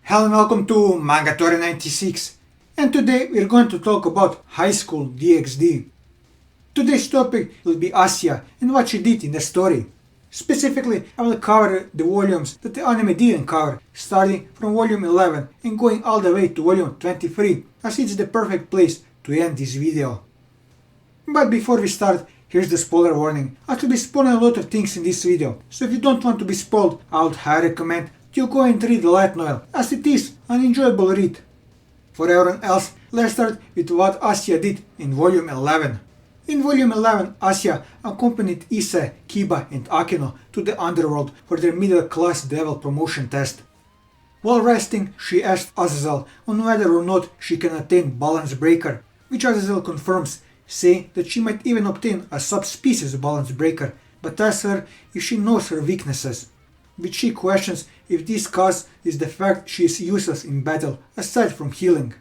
Hello and welcome to Mangatory 96, and today we're going to talk about High School DxD. Today's topic will be Asia and what she did in the story. Specifically, I will cover the volumes that the anime didn't cover, starting from volume 11 and going all the way to volume 23, as it's the perfect place to end this video. But before we start, here's the spoiler warning. I will be spoiling a lot of things in this video, so if you don't want to be spoiled, I would highly recommend you go and read the light novel, as it is an enjoyable read. For everyone else, let's start with what Asia did in volume 11. In volume 11, Asia accompanied Ise, Kiba and Akino to the underworld for their middle-class devil promotion test. While resting, she asked Azazel on whether or not she can attain Balance Breaker, which Azazel confirms, saying that she might even obtain a subspecies Balance Breaker, but asks her if she knows her weaknesses, which she questions if this cause is the fact she is useless in battle aside from healing.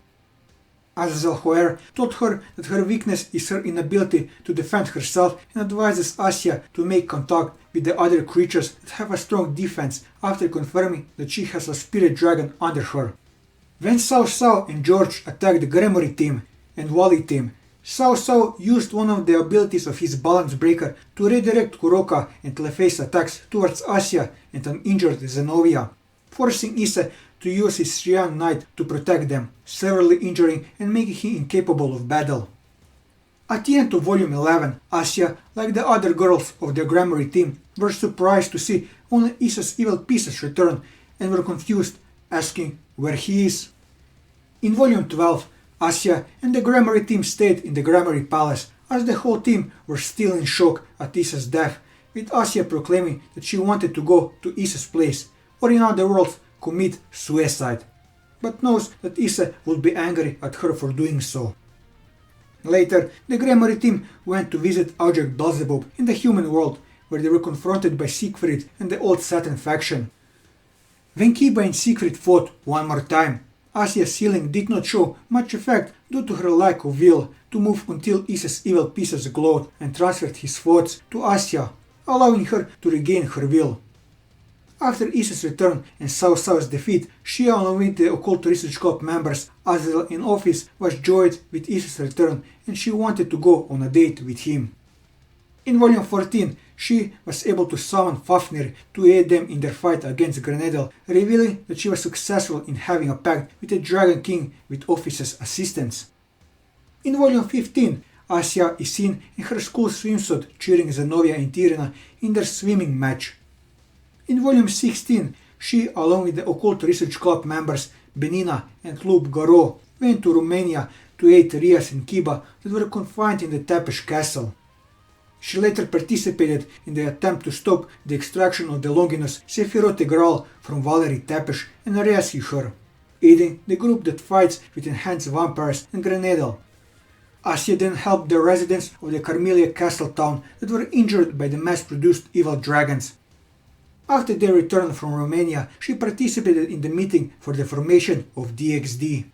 Azazel, however, told her that her weakness is her inability to defend herself and advises Asia to make contact with the other creatures that have a strong defense after confirming that she has a spirit dragon under her. When Sao Sao and George attacked the Gremory team and Wally team, Sao Sao used one of the abilities of his Balance Breaker to redirect Kuroka and Clefaice's attacks towards Asia and an injured Zenobia, forcing Ise to use his Shian Knight to protect them, severely injuring and making him incapable of battle. At the end of volume 11, Asia, like the other girls of the Gremory team, were surprised to see only Ise's evil pieces return and were confused, asking where he is. In volume 12, Asia and the Gremory team stayed in the Gremory Palace, as the whole team were still in shock at Ise's death, with Asia proclaiming that she wanted to go to Ise's place, or in other words, commit suicide, but knows that Ise would be angry at her for doing so. Later, the Gremory team went to visit Object Beelzebub in the human world, where they were confronted by Siegfried and the Old Saturn faction. When Kiba and Siegfried fought one more time, Asia's healing did not show much effect due to her lack of will to move until Ise's evil pieces glowed and transferred his thoughts to Asia, allowing her to regain her will. After Ise's return and Sao Sao's defeat, she, along with the Occult Research Club members, Azazel in office, was joyed with Ise's return and she wanted to go on a date with him. In volume 14, she was able to summon Fafnir to aid them in their fight against Grenadel, revealing that she was successful in having a pact with the Dragon King with Office's assistance. In volume 15, Asia is seen in her school swimsuit cheering Zenobia and Tirina in their swimming match. In volume 16, she, along with the Occult Research Club members Benina and Club Garo, went to Romania to aid Rias and Kiba that were confined in the Tepesh castle. She later participated in the attempt to stop the extraction of the Longinus Sephiroth Graal from Valerie Tepesh and rescue her, aiding the group that fights with enhanced vampires and Grenadel. Asia then helped the residents of the Carmelia castle town that were injured by the mass-produced evil dragons. After their return from Romania, she participated in the meeting for the formation of DxD.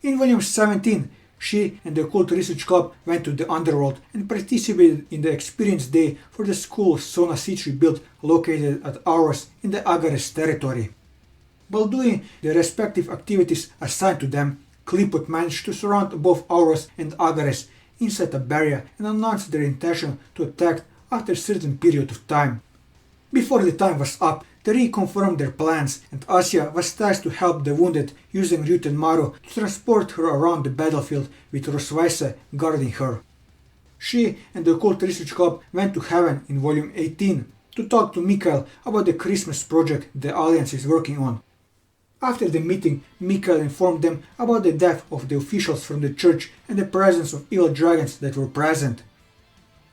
In volume 17, she and the Occult Research Club went to the underworld and participated in the Experience Day for the school Sona Sitri built located at Auros in the Agares territory. While doing the respective activities assigned to them, Klipot managed to surround both Auros and Agares inside a barrier and announced their intention to attack after a certain period of time. Before the time was up, they reconfirmed their plans, and Asia was tasked to help the wounded using Ryuten Maru to transport her around the battlefield with Rosweise guarding her. She and the Occult Research Club went to Heaven in volume 18 to talk to Mikhail about the Christmas project the Alliance is working on. After the meeting, Mikhail informed them about the death of the officials from the church and the presence of evil dragons that were present.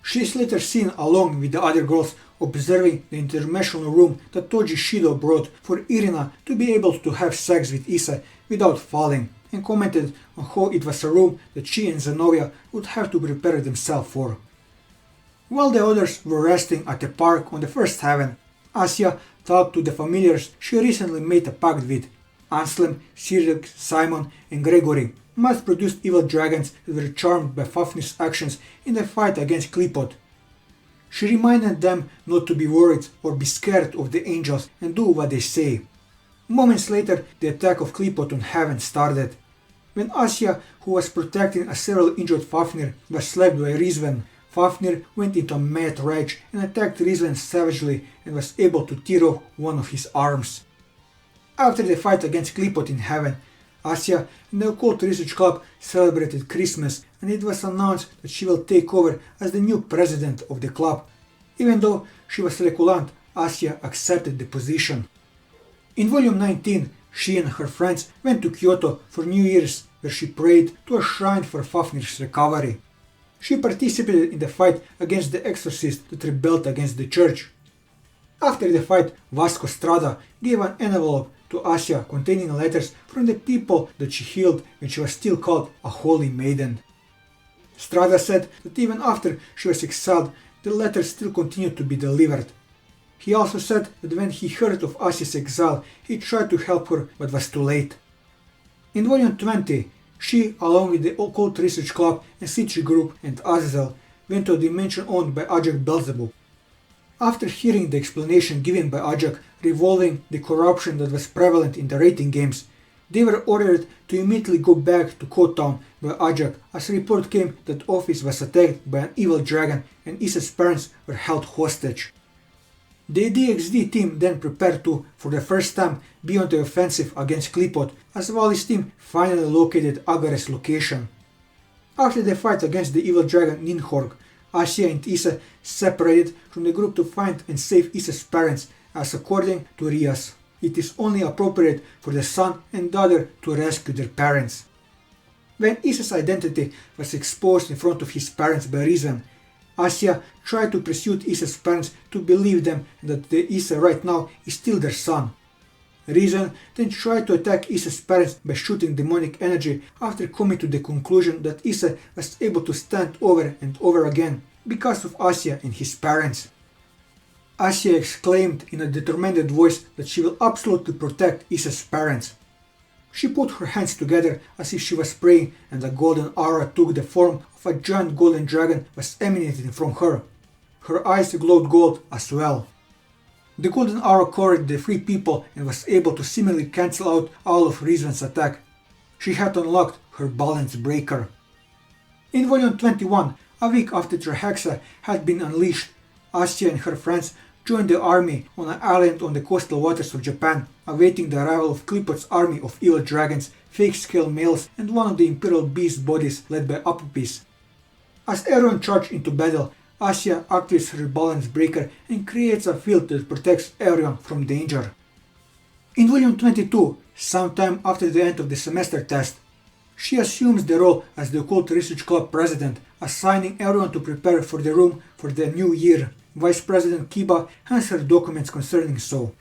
She is later seen along with the other girls observing the interdimensional room that Toji Shido brought for Irina to be able to have sex with Ise without falling, and commented on how it was a room that she and Zenobia would have to prepare themselves for. While the others were resting at the park on the first heaven, Asia talked to the familiars she recently made a pact with, Anselm, Cyril, Simon and Gregory, mass-produced evil dragons that were charmed by Fafnir's actions in the fight against Klipot. She reminded them not to be worried or be scared of the angels and do what they say. Moments later, the attack of Clipot on Heaven started. When Asia, who was protecting a severely injured Fafnir, was slapped by Rizwan, Fafnir went into a mad rage and attacked Rizwan savagely and was able to tear off one of his arms. After the fight against Clipot in Heaven, Asia and the Occult Research Club celebrated Christmas, and it was announced that she will take over as the new president of the club. Even though she was reculant, Asia accepted the position. In Volume 19, she and her friends went to Kyoto for New Year's, where she prayed to a shrine for Fafnir's recovery. She participated in the fight against the exorcist that rebelled against the church. After the fight, Vasco Strada gave an envelope to Asia containing letters from the people that she healed when she was still called a holy maiden. Strada said that even after she was exiled, the letters still continued to be delivered. He also said that when he heard of Asia's exile, he tried to help her but was too late. In Volume 20, she, along with the Occult Research Club and Sitchi Group and Azazel, went to a dimension owned by Ajak Belzebub. After hearing the explanation given by Ajak revolving the corruption that was prevalent in the rating games, they were ordered to immediately go back to Code Town by Ajak as a report came that office was attacked by an evil dragon and Issa's parents were held hostage. The DxD team then prepared to, for the first time, be on the offensive against Clipot, as Vali's team finally located Agare's location. After the fight against the evil dragon Ninhorg, Asia and Issa separated from the group to find and save Issa's parents, as according to Rias, it is only appropriate for the son and daughter to rescue their parents. When Issa's identity was exposed in front of his parents by Rizwan, Asia tried to persuade Issa's parents to believe them and that the Issa right now is still their son. Rizwan then tried to attack Issa's parents by shooting demonic energy after coming to the conclusion that Issa was able to stand over and over again because of Asia and his parents. Asia exclaimed in a determined voice that she will absolutely protect Issa's parents. She put her hands together as if she was praying, and a golden aura took the form of a giant golden dragon was emanating from her. Her eyes glowed gold as well. The golden aura covered the three people and was able to seemingly cancel out all of Rizwan's attack. She had unlocked her balance breaker. In Volume 21, a week after Trahexa had been unleashed, Asia and her friends joined the army on an island on the coastal waters of Japan, awaiting the arrival of Clipot's army of evil dragons, fake scale males, and one of the imperial beast bodies led by Apopis. As everyone charged into battle, Asia activates her balance breaker and creates a field that protects everyone from danger. In Volume 22, sometime after the end of the semester test, she assumes the role as the Occult Research Club president, assigning everyone to prepare for the room for the new year. Vice President Kiba hands her documents concerning so.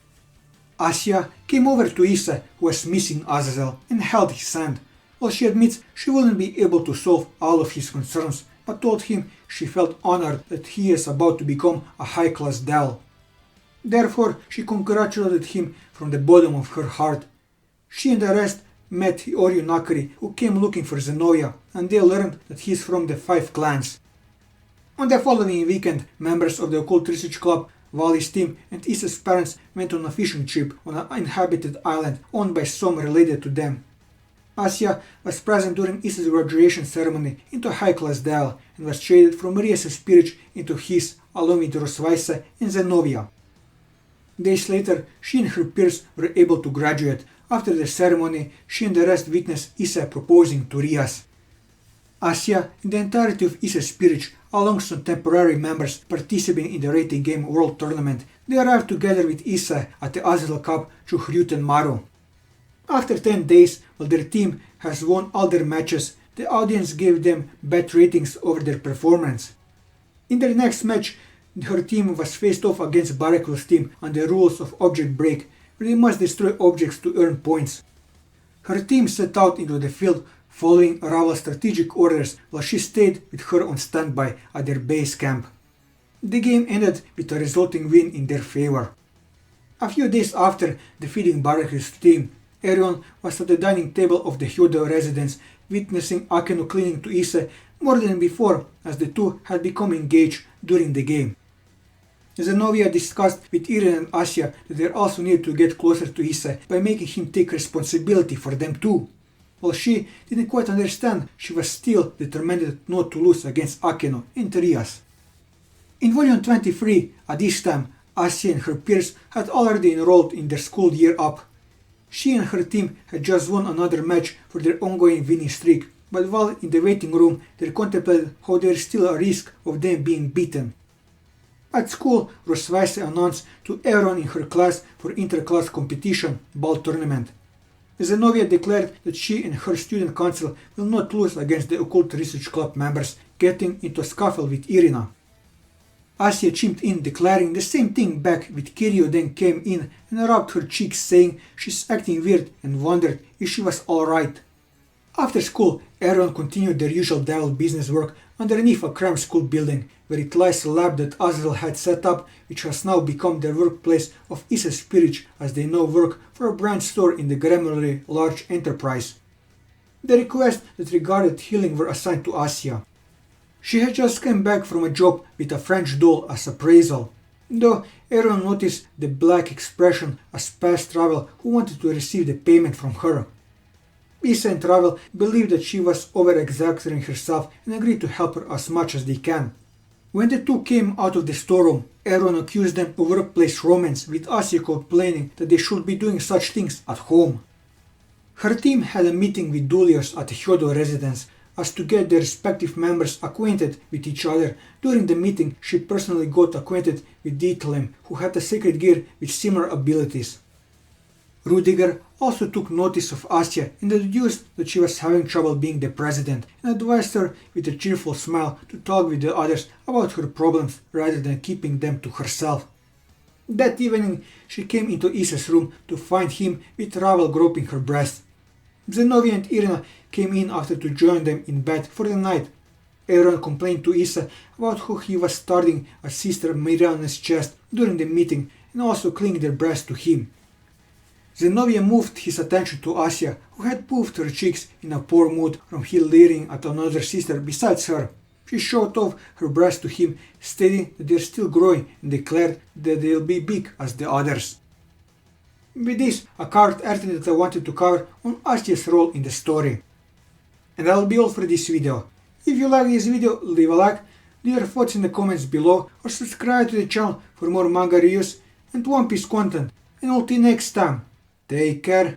Asia came over to Issa, who was missing Azazel, and held his hand. While she admits she wouldn't be able to solve all of his concerns, but told him she felt honored that he is about to become a high-class Dal. Therefore, she congratulated him from the bottom of her heart. She and the rest met Hyoryu Nakari, who came looking for Zenobia, and they learned that he is from the 5 clans. On the following weekend, members of the Occult Research Club, Vali's team, and Issa's parents went on a fishing trip on an uninhabited island owned by some related to them. Asia was present during Issa's graduation ceremony into a high-class Dal and was traded from Rias' peerage into his, along with Rosvaisa and Zenobia. Days later, she and her peers were able to graduate. After the ceremony, she and the rest witnessed Issa proposing to Rias. Asia and the entirety of Issa's peerage, along with some temporary members participating in the rating game world tournament, they arrived together with Issa at the Azazel Cup through Ryuten Maru. After 10 days, while their team has won all their matches, the audience gave them bad ratings over their performance. In their next match, her team was faced off against Barakul's team on the rules of object break, where they must destroy objects to earn points. Her team set out into the field following Raval's strategic orders, while she stayed with her on standby at their base camp. The game ended with a resulting win in their favor. A few days after defeating Barakul's team, everyone was at the dining table of the Hyodo residence, witnessing Akeno clinging to Issa more than before, as the two had become engaged during the game. Zenobia discussed with Irina and Asia that they also need to get closer to Issa by making him take responsibility for them too. While she didn't quite understand, she was still determined not to lose against Akeno and Trias. In volume 23, at this time, Asia and her peers had already enrolled in their school year up. She and her team had just won another match for their ongoing winning streak, but while in the waiting room they contemplated how there is still a risk of them being beaten. At school, Rosweise announced to everyone in her class for inter-class competition ball tournament. Zenobia declared that she and her student council will not lose against the Occult Research Club members, getting into a scuffle with Irina. Asia chimed in, declaring the same thing back, with Kiryu then came in and rubbed her cheeks, saying she's acting weird and wondered if she was alright. After school, everyone continued their usual devil business work underneath a cramped school building, where it lies a lab that Azrael had set up, which has now become their workplace of Issa spirits, as they now work for a brand store in the Gremlin large enterprise. The requests that regarded healing were assigned to Asia. She had just come back from a job with a French doll as appraisal, though everyone noticed the black expression as past travel who wanted to receive the payment from her. Issa and Travel believed that she was over-exaggerating herself and agreed to help her as much as they can. When the two came out of the storeroom, everyone accused them of workplace romance, with Asia complaining that they should be doing such things at home. Her team had a meeting with Dulios at the Hyodo residence, as to get their respective members acquainted with each other. During the meeting, she personally got acquainted with Diethelm, who had a sacred gear with similar abilities. Rudiger also took notice of Asia and deduced that she was having trouble being the president, and advised her with a cheerful smile to talk with the others about her problems rather than keeping them to herself. That evening, she came into Issa's room to find him with Ravel groping her breast. Zenobia and Irina came in after to join them in bed for the night. Everyone complained to Issa about how he was starting at Sister Miriana's chest during the meeting and also clinging their breast to him. Zenobia moved his attention to Asia, who had puffed her cheeks in a poor mood from him leering at another sister besides her. She showed off her breast to him, stating that they are still growing, and declared that they'll be big as the others. With this, I covered everything that I wanted to cover on Asia's role in the story. And that'll be all for this video. If you like this video, leave a like, leave your thoughts in the comments below, or subscribe to the channel for more manga reviews and One Piece content. And until next time, take care.